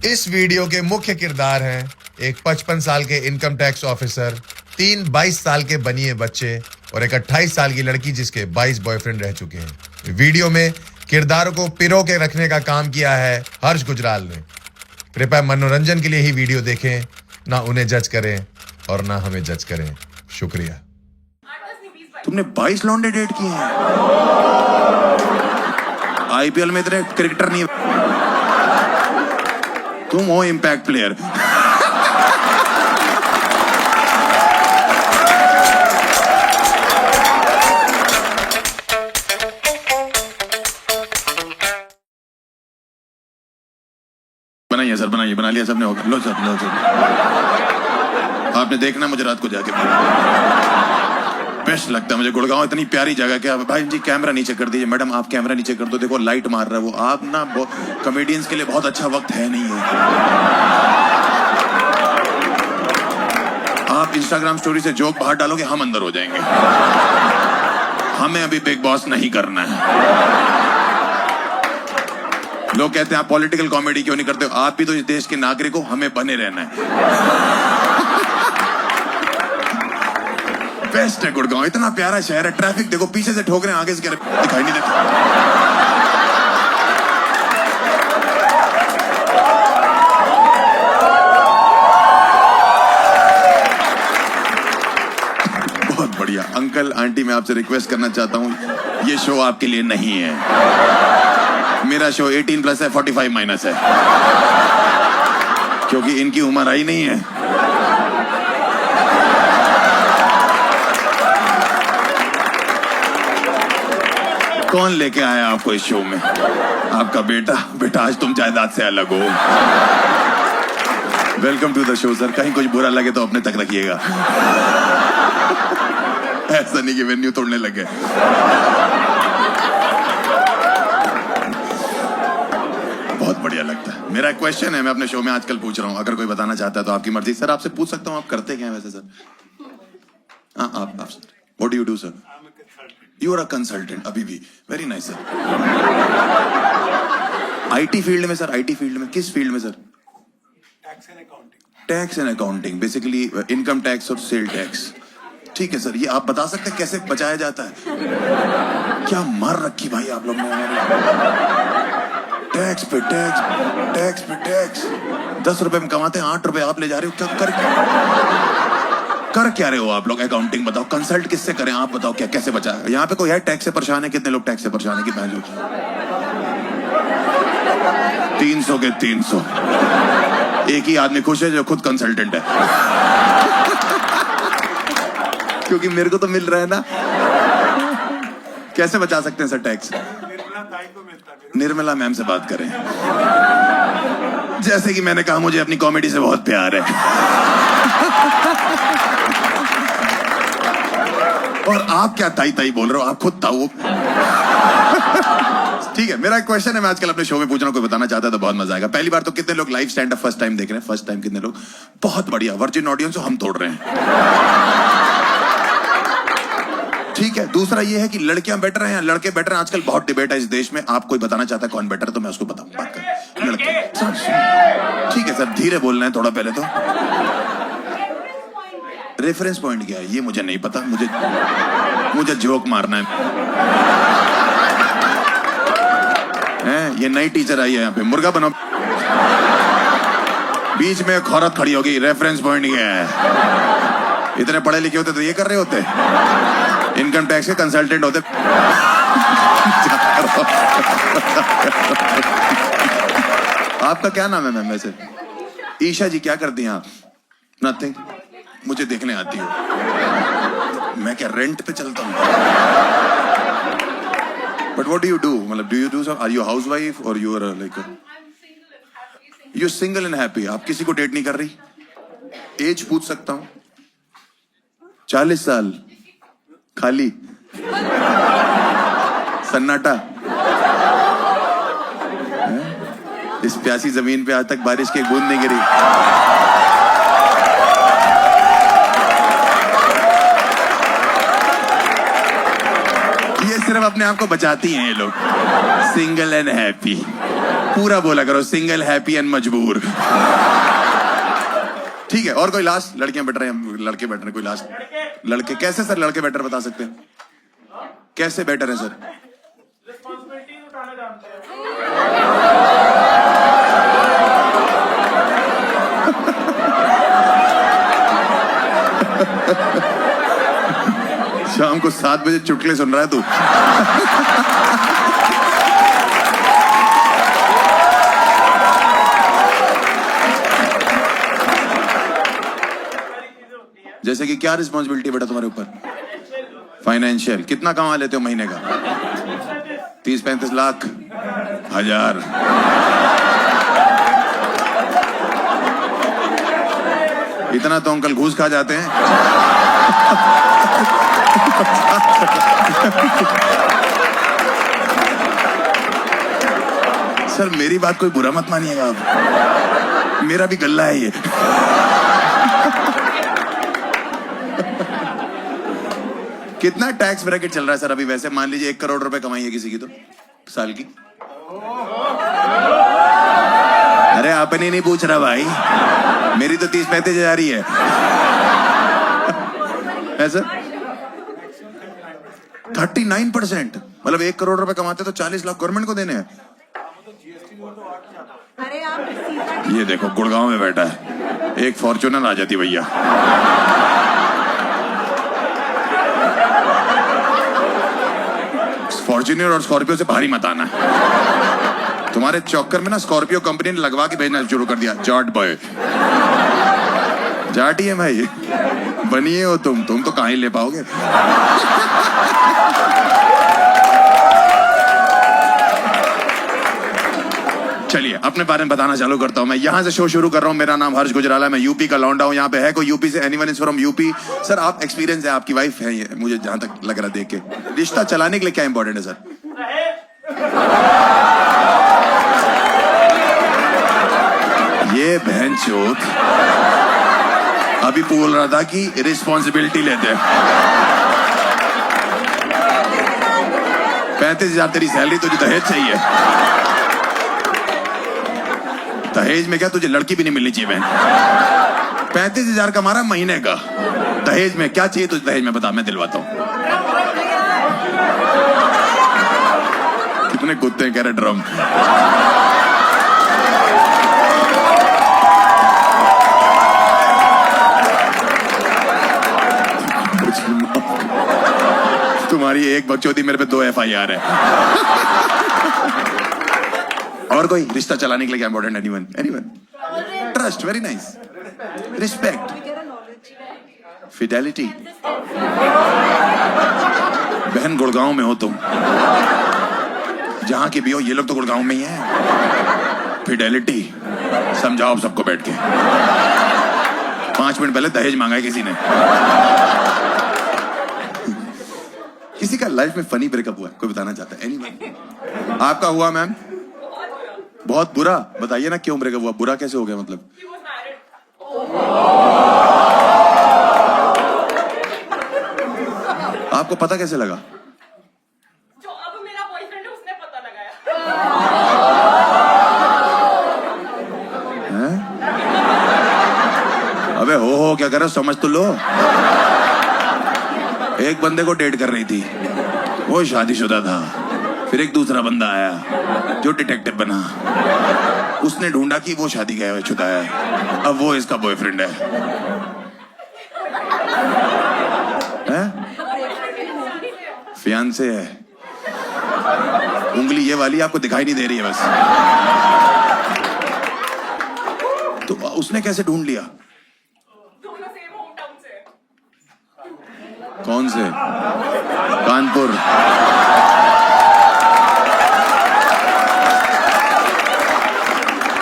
इस वीडियो के मुख्य किरदार हैं एक 55 साल के इनकम टैक्स ऑफिसर, 3 22 साल के बनिए बच्चे और एक 28 साल की लड़की जिसके 22 बॉयफ्रेंड रह चुके हैं। वीडियो में किरदारों को पिरो के रखने का काम किया है हर्ष गुजराल ने। कृपया मनोरंजन के लिए ही वीडियो देखें, ना उन्हें जज करें और ना हमें जज करें। शुक्रिया। तुमने 22 लौंडे डेट किए हैं? आईपीएल में इतने क्रिकेटर नहीं। तुम हो इम्पैक्ट प्लेयर। बनाइए सर, बनाइए, बना लिया सबने। होगा, लो सर, लो सर। आपने देखना मुझे रात को जाके। बेस्ट लगता है मुझे गुड़गांव, इतनी प्यारी जगह। क्या भाई जी कैमरा नीचे कर दीजिए। मैडम आप कैमरा नीचे कर दो, देखो लाइट मार रहा है वो। आप ना कॉमेडियंस के लिए बहुत अच्छा वक्त है नहीं है। आप इंस्टाग्राम स्टोरी से जोक बाहर डालोगे, हम अंदर हो जाएंगे। हमें अभी बिग बॉस नहीं करना है। लोग कहते हैं आप पॉलिटिकल कॉमेडी क्यों नहीं करते हो? आप भी तो इस देश के नागरिक हो, हमें बने रहना है। बेस्ट है गुड़गांव, इतना प्यारा शहर है। ट्रैफिक देखो, पीछे से ठोक रहे हैं, आगे से दिखाई नहीं देता। बहुत बढ़िया। अंकल आंटी, मैं आपसे रिक्वेस्ट करना चाहता हूं, ये शो आपके लिए नहीं है। मेरा शो 18+ है, 45- है, क्योंकि इनकी उम्र आई नहीं है। कौन लेके आया आपको इस शो में? आपका बेटा। बेटा आज तुम जायदाद से अलग हो। Welcome to the show sir. कहीं कुछ बुरा लगे तो अपने तक रखिएगा। ऐसा नहीं कि वेन्यू तोड़ने लगे। बहुत बढ़िया लगता है। मेरा क्वेश्चन है, मैं अपने शो में आजकल पूछ रहा हूं, अगर कोई बताना चाहता है तो आपकी मर्जी। सर आपसे पूछ सकता हूं, आप करते क्या हैं वैसे सर? हाँ आप sir, what do you do sir? You are a consultant. अभी भी very nice sir. IT field में सर? आईटी फील्ड में किस फील्ड में sir? Tax and accounting, basically income tax और सेल टैक्स। ठीक है सर, ये आप बता सकते हैं कैसे बचाया जाता है? क्या मार रखी भाई आप लोग ने टैक्स पे टैक्स, टैक्स पे टैक्स। 10 रुपए में कमाते हैं, 8 रुपए आप ले जा रहे हो। क्या कर क्या रहे हो आप लोग? अकाउंटिंग बताओ, कंसल्ट किससे करें आप बताओ, क्या कैसे बचा? यहाँ पे कोई है टैक्स से परेशान है? कितने लोग टैक्स से परेशान है? कितना लोग? 300 के 300। एक ही आदमी खुश है जो खुद कंसल्टेंट है। क्योंकि मेरे को तो मिल रहा है ना। कैसे बचा सकते हैं सर टैक्स? निर्मला मैम से बात करें। जैसे कि मैंने कहा, मुझे अपनी कॉमेडी से बहुत प्यार है। और आप क्या ताई ताई बोल रहे हो? आप खुद ताऊ। ठीक है, मेरा एक क्वेश्चन है, मैं आजकल अपने शो में पूछ रहा हूं, कोई बताना चाहता है तो बहुत मजा आएगा। पहली बार तो कितने लोग live stand up first time देख रहे हैं? फर्स्ट टाइम कितने लोग? बहुत बढ़िया, वर्जिन ऑडियंस हम तोड़ रहे हैं। ठीक है, दूसरा ये है कि लड़कियां बेटर हैं या लड़के बेटर हैं? आजकल बहुत डिबेट है इस देश में। आप कोई बताना चाहता है कौन बेटर है तो मैं उसको बताऊं। बात कर लड़के। ठीक है सर, धीरे बोलना है थोड़ा। पहले तो रेफरेंस पॉइंट क्या है ये मुझे नहीं पता। मुझे जोक मारना है। ये नई टीचर आई है यहाँ पे, मुर्गा बनाओ। बीच में एक औरत खड़ी होगी, रेफरेंस पॉइंट क्या है? इतने पढ़े लिखे होते तो ये कर रहे होते? इनकम टैक्स के कंसल्टेंट होते। आपका क्या नाम है मैम वैसे? ईशा जी। क्या करती हैं आप? नथिंग। मुझे देखने आती हो। मैं क्या रेंट पे चलता हूँ? But what do you do? मतलब do you do some? Are you housewife और you are like you single and happy? आप किसी को डेट नहीं कर रही? एज पूछ सकता हूँ? 40 साल खाली? सन्नाटा? इस प्यासी जमीन पे आज तक बारिश की एक बूंद नहीं गिरी। ये सिर्फ अपने आप को बचाती हैं ये लोग। Single and happy. पूरा बोला करो, सिंगल, हैप्पी एंड मजबूर। ठीक है, और कोई लास्ट? लड़कियां बेटर हैं, लड़के बेटर हैं, कोई लास्ट? लड़के कैसे सर? लड़के बेटर बता सकते हैं कैसे बेटर है सर? रिस्पॉन्सिबिलिटी उठाना जानते हैं। शाम को 7 बजे चुटकुले सुन रहा है तू? जैसे कि क्या रिस्पॉन्सिबिलिटी बेटा तुम्हारे ऊपर? फाइनेंशियल। कितना कमा लेते हो महीने का? 30-35 लाख, 1000। इतना तो अंकल घूस खा जाते हैं। सर मेरी बात कोई बुरा मत मानिएगा आप, मेरा भी गल्ला है ये। कितना टैक्स ब्रैकेट चल रहा है सर अभी? वैसे मान लीजिए 1 करोड़ रुपए कमाई है किसी की तो साल की। अरे आपने नहीं पूछ रहा भाई, मेरी तो 30-35 हजार ही है सर। 39%, मतलब 1 करोड़ रुपए कमाते तो 40 लाख गवर्नमेंट को देने हैं। अरे आप ये देखो गुड़गांव में बैठा है, एक फॉर्च्यूनर आ जाती भैया। फॉर्च्यूनर और स्कॉर्पियो से भारी मत आना। तुम्हारे चौकर में ना स्कॉर्पियो कंपनी ने लगवा के भेजना शुरू कर दिया। जाट बॉय, जाट ही है भाई, बनिए हो तुम तो कहां ही ले पाओगे। चलिए अपने बारे में बताना चालू करता हूं। मैं यहां से शो शुरू कर रहा हूं। मेरा नाम हर्ष गुजराला है, मैं यूपी का लौंडा हूं। यहाँ पे है कोई यूपी से? Anyone is from UP? Sir आप एक्सपीरियंस है, आपकी वाइफ है ये, मुझे जहां तक लग रहा देख के। रिश्ता चलाने के लिए क्या इंपॉर्टेंट है सर? ये बहन चोत अभी बोल रहा था कि रिस्पॉन्सिबिलिटी लेते हैं। 35,000 तेरी सैलरी, तुझे दहेज चाहिए? दहेज में क्या तुझे लड़की भी नहीं मिलनी चाहिए बहन? 35,000 कमा रहा महीने का, दहेज में क्या चाहिए तुझे? दहेज में बता, मैं दिलवाता हूं। कितने कुत्ते हैं कह रहे ड्रम। तुम्हारी एक बकचोदी, मेरे पे 2 FIR है। और कोई रिश्ता चलाने के लिए क्या important? Anyone? Trust, very nice. Respect, Fidelity. बहन गुड़गांव में हो तुम, जहां की भी हो, ये लोग तो गुड़गांव में ही हैं। फिडेलिटी समझाओ सबको बैठ के। 5 मिनट पहले दहेज मांगा है किसी ने। किसी का लाइफ में फनी ब्रेकअप हुआ है, कोई बताना चाहता है? एनीवन? आपका हुआ मैम? बहुत बुरा? बताइए ना क्यों ब्रेकअप हुआ? बुरा कैसे हो गया मतलब? आपको पता कैसे लगा? जो अब मेरा बॉयफ्रेंड है उसने पता लगाया। अबे हो क्या कर रहे हो, समझ तो लो। एक बंदे को डेट कर रही थी, वो शादीशुदा था। फिर एक दूसरा बंदा आया जो डिटेक्टिव बना, उसने ढूंढा कि वो शादी गया हुआ शुदा है, अब वो इसका बॉयफ्रेंड है। फियांसे है। उंगली ये वाली आपको दिखाई नहीं दे रही है बस। तो उसने कैसे ढूंढ लिया? दोनों सेम होम टाउन से। कौन से? कानपुर।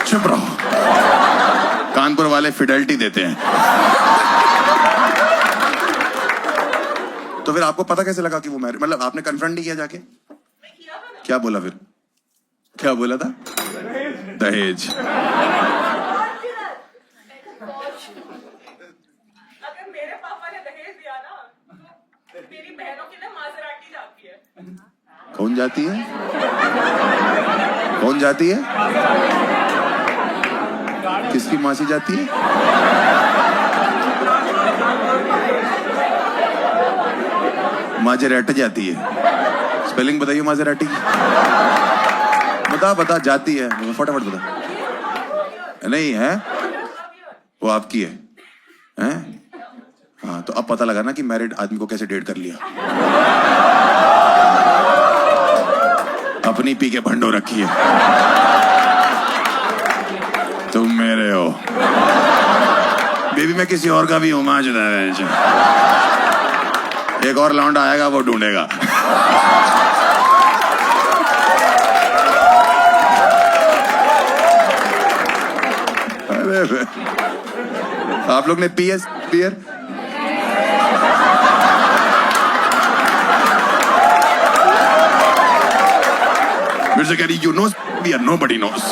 चुप रहो, कानपुर वाले फिडेलिटी देते हैं। तो फिर आपको पता कैसे लगा कि वो मैरिड? मतलब आपने कन्फ्रंट नहीं किया जाके? मैं किया था ना। क्या बोला फिर? क्या बोला था? दहेज। अगर मेरे पापा ने दहेज दिया ना, तो मेरी बहनों के लिए माजराटी जाती है। कौन जाती है? कौन जाती है? किसकी मासी जाती है? माजेराटी जाती है। स्पेलिंग बताइए माजेराटी की। बता जाती है, फटाफट बता। नहीं है, वो आपकी है, हैं? हाँ, तो अब पता लगा ना कि मैरिड आदमी को कैसे डेट कर लिया। अपनी पी के भंडो रखी है। तुम मेरे हो बेबी, मैं किसी और का भी हूं। मां जुदा है। एक और लौंडा आएगा, वो ढूंढेगा। अरे आप लोग ने पीएस बियर? फिर से कह रही you know bear, nobody knows.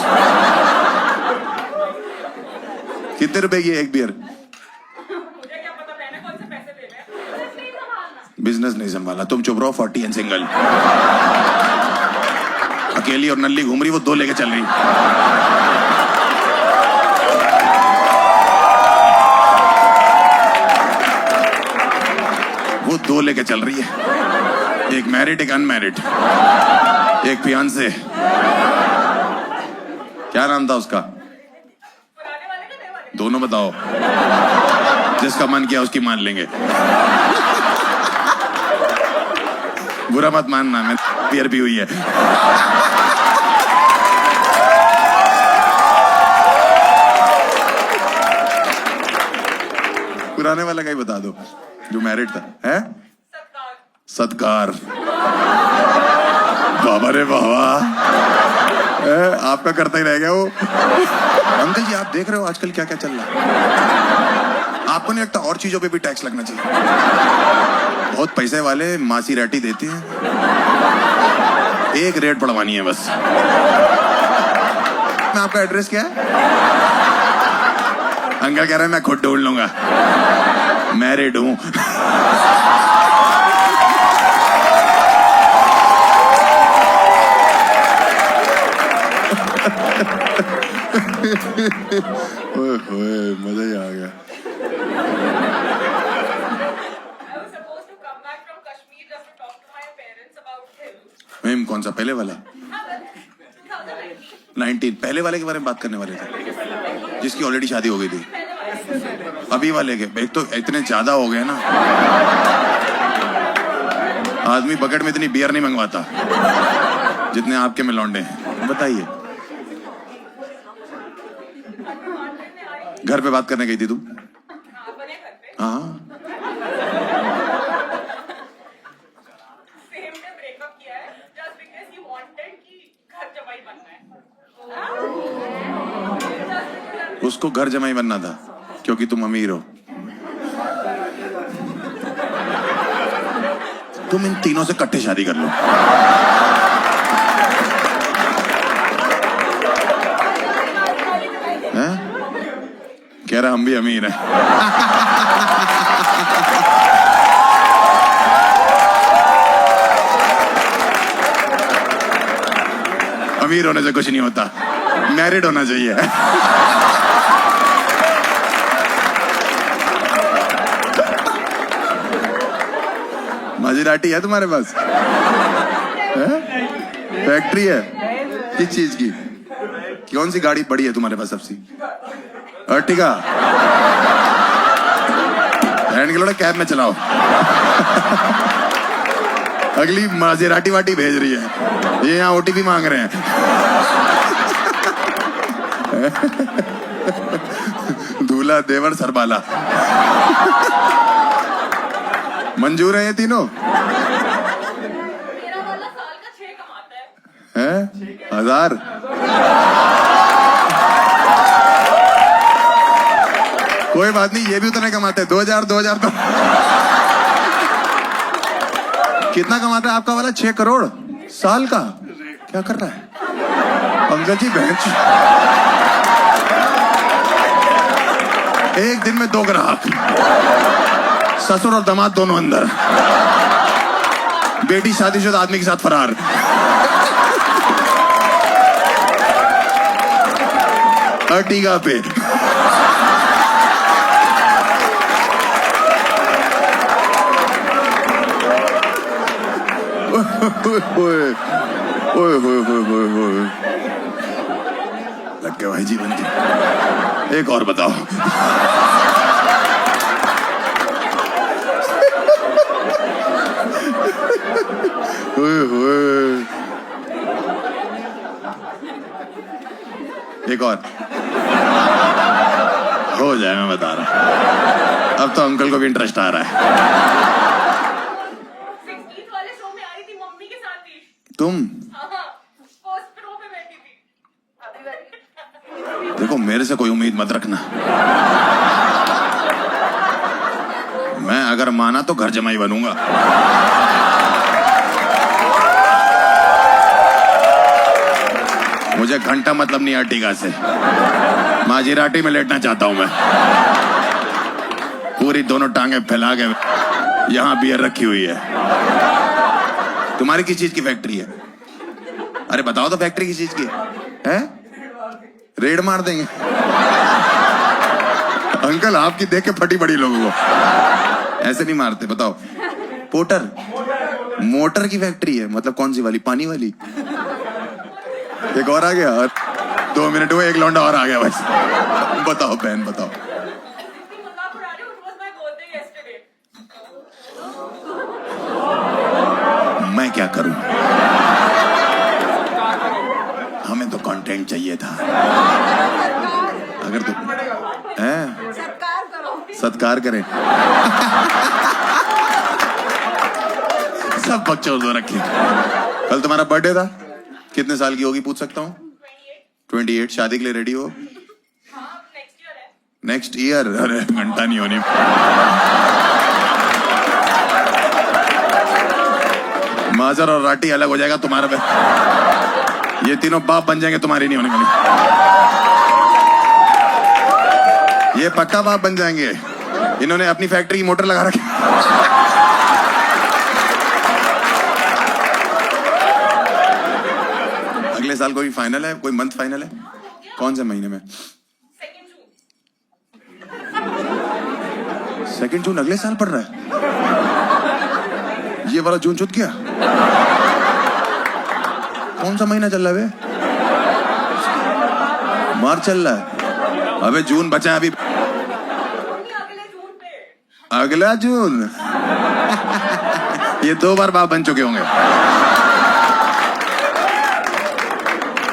कितने रुपए की एक बियर? मुझे क्या पता, मैंने कौन से पैसे देने हैं? बिजनेस नहीं संभाला। तुम चुप रहो। 40 एंड सिंगल, अकेली और नल्ली घूम रही, वो 2 लेके चल रही। वो 2 लेके चल रही है, एक मैरिड एक अनमैरिड, एक फियांसे। क्या नाम था उसका? पुराने वाले के नए वाले? दोनों बताओ। जिसका मन किया उसकी मान लेंगे। बुरा मत मानना, मैं बियर भी हुई है। पुराने वाला का ही बता दो, जो मैरिड था। है सत्कार। बाबा रे बाबा, आपका करता ही रह गया वो। अंकल जी, आप देख रहे हो आजकल क्या क्या चल रहा है। आपको नहीं लगता और चीजों पे भी टैक्स लगना चाहिए? बहुत पैसे वाले मासी रेटी देती हैं, एक रेट पड़वानी है बस। मैं आपका एड्रेस क्या है? अंकल कह रहे हैं मैं खुद ढूंढ लूंगा, मैरिड हूं। ओए मजा ही आ गया। I was supposed to come back from Kashmir just to talk to my parents about him. Ma'am कौन सा? पहले वाला? हाँ, but 2019 19 पहले वाले के बारे में बात करने वाले थे, जिसकी ऑलरेडी शादी हो गई थी। अभी वाले के एक तो इतने ज्यादा हो गए ना, आदमी बकेट में इतनी बियर नहीं मंगवाता जितने आपके में लौंडे हैं। बताइए, घर पे बात करने गई थी तुम? हाँ, बने घर पे हाँ, सेम ने ब्रेकअप किया है just because he wanted कि घर जमाई बनना है। उसको घर जमाई बनना था क्योंकि तुम अमीर हो। तुम इन तीनों से इकट्ठे शादी कर लो। हैं? कह रहा हम भी अमीर हैं। अमीर होने से कुछ नहीं होता, मैरिड होना चाहिए। माजेराटी है तुम्हारे पास? फैक्ट्री है? किस चीज की? कौन सी गाड़ी बड़ी है तुम्हारे पास सबसे? अर्टिगा? हैंड के लोड़े कैब में चलाओ। अगली माजेराटी वाटी भेज रही है, ये यहाँ ओटीपी मांग रहे हैं। दूल्हा देवर सरबाला मंजूर है ये तीनों? मेरा वाला साल का 6 कमाता है। 1000? कोई बात नहीं, ये भी उतने कमाते हैं। 2000 तो कितना कमाता है आपका वाला? 6 करोड़ साल का? क्या कर रहा है अंकल जी? बेंच एक दिन में 2 ग्राहक, ससुर और दामाद दोनों अंदर, बेटी शादीशुदा आदमी के साथ फरार। अर्टिगा पे। ओए ओए ओए ओए ओए, लग गया भाई जीवन की। एक और बताओ। ओए ओए, एक और हो जाए, मैं बता रहा। अब तो अंकल को भी इंटरेस्ट आ रहा है। 16th वाले शो में आई थी, मम्मी के साथ थी। तुम फर्स्ट रो पे बैठी थी। अभी बैठी। देखो, मेरे से कोई उम्मीद मत रखना। मैं अगर माना तो घर जमाई बनूंगा। मुझे घंटा मतलब नहीं अर्टिगा से। माजीराटी में लेटना चाहता हूं मैं। पूरी दोनों टांगे फैला के यहां बियर रखी हुई है। तुम्हारी किस चीज की फैक्ट्री है? अरे बताओ तो, फैक्ट्री किस चीज की है? रेड मार देंगे। अंकल आपकी देख के फटी पड़ी लोगों को। ऐसे नहीं मारते। बताओ। पोटर, मोटर की फैक्ट्री है मतलब कौन सी वाली? पानी वाली। एक और आ गया, और 2 मिनट हुए, एक लौंडा और आ गया बस। बताओ बहन, बताओ। मजाक उड़ा रहे हो? It was my birthday yesterday. मैं क्या करूं? हमें तो कंटेंट चाहिए था। अगर तुम हैं, सत्कार करो। सत्कार करें। सब बकचोद हो रखे। कल तुम्हारा बर्थडे था, कितने साल की होगी पूछ सकता हूँ? 28। शादी के लिए रेडी हो? हाँ, next year है। Next year? अरे घंटा नहीं होनी। माजर और राटी अलग हो जाएगा तुम्हारा पे। ये तीनों बाप बन जाएंगे, तुम्हारी नहीं होने वाली। ये पक्का बाप बन जाएंगे। इन्होंने अपनी फैक्ट्री की मोटर लगा रखी। अगले साल कोई फाइनल है? कोई मंथ फाइनल है? कौन से महीने में? 2nd June। 2 जून अगले साल पड़ रहा है? ये वाला जून छूट गया? कौन सा महीना चल रहा है? मार्च चल रहा है। अबे जून बचा है अभी। अगले जून पे। अगला जून। ये 2 बार बाप बन चुके होंगे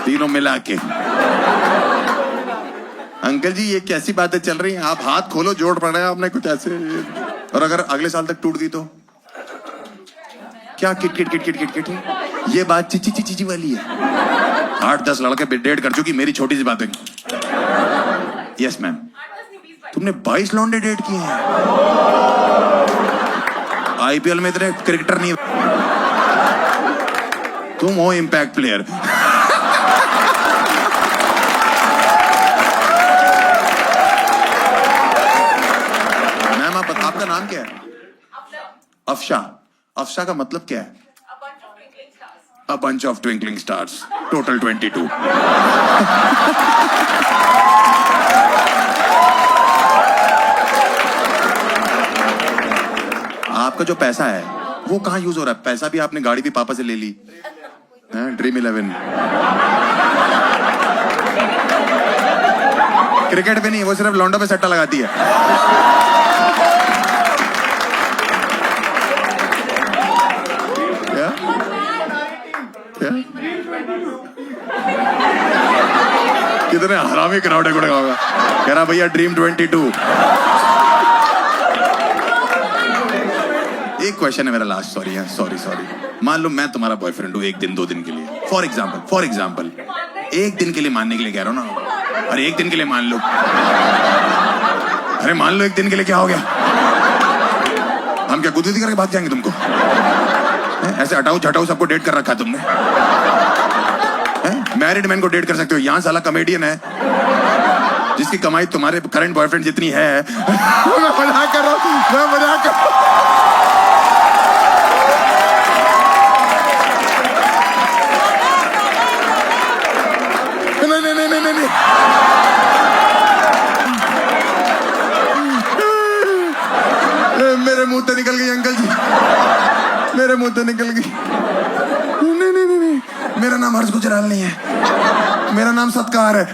तीनों मिला के। अंकल जी ये कैसी बातें चल रही हैं? आप हाथ खोलो, जोड़ पड़ रहे हैं आपने कुछ ऐसे। और अगर अगले साल तक टूट गई तो क्या? Kit kit kit kit kit kit. ये बात चिची चिची वाली है। 8-10 लड़के डेट कर चुकी, मेरी छोटी सी बातें। Yes ma'am. 8-10 नहीं, 20-22। तुमने 22 लौंडे डेट किए हैं? आईपीएल में इतने क्रिकेटर नहीं। तुम हो इम्पैक्ट प्लेयर। मैम आपका नाम क्या है? अफशा। अफशा का मतलब क्या है? A bunch of twinkling stars। A bunch of twinkling stars। Total 22। आपका जो पैसा है वो कहाँ यूज हो रहा है? पैसा भी आपने गाड़ी भी पापा से ले ली, ड्रीम 11। क्रिकेट पे नहीं, वो सिर्फ लौंडो पे सट्टा लगाती है। क्या? क्या? कितने हरामी क्राउड है गुड़गांव का। कह रहा भैया ड्रीम 22। एक क्वेश्चन है मेरा लास्ट। सॉरी है, सॉरी सॉरी। मान लो मैं तुम्हारा बॉयफ्रेंड हूँ 1 दिन 2 दिन के लिए, फॉर एग्जाम्पल 1 दिन के लिए मानने के लिए कह रहा हूँ ना। अरे 1 दिन के लिए मान लो। अरे मान लो 1 दिन के लिए, क्या हो गया? हम क्या गुदगुदी करके भाग जाएंगे तुमको? ऐसे हटाऊ झटाऊ सबको डेट कर रखा तुमने। मैरिड मैन को डेट कर सकते हो, यहां साला कॉमेडियन है जिसकी कमाई तुम्हारे करंट बॉयफ्रेंड जितनी है। मैं मजाक कर रहा हूं, मैं मजाक कर रहा हूं। नहीं नहीं नहीं नहीं नहीं मेरे मुंह से निकल गई। नहीं नहीं नहीं नहीं, मेरा नाम हर्ष गुजराल नहीं है, मेरा नाम सत्कार है।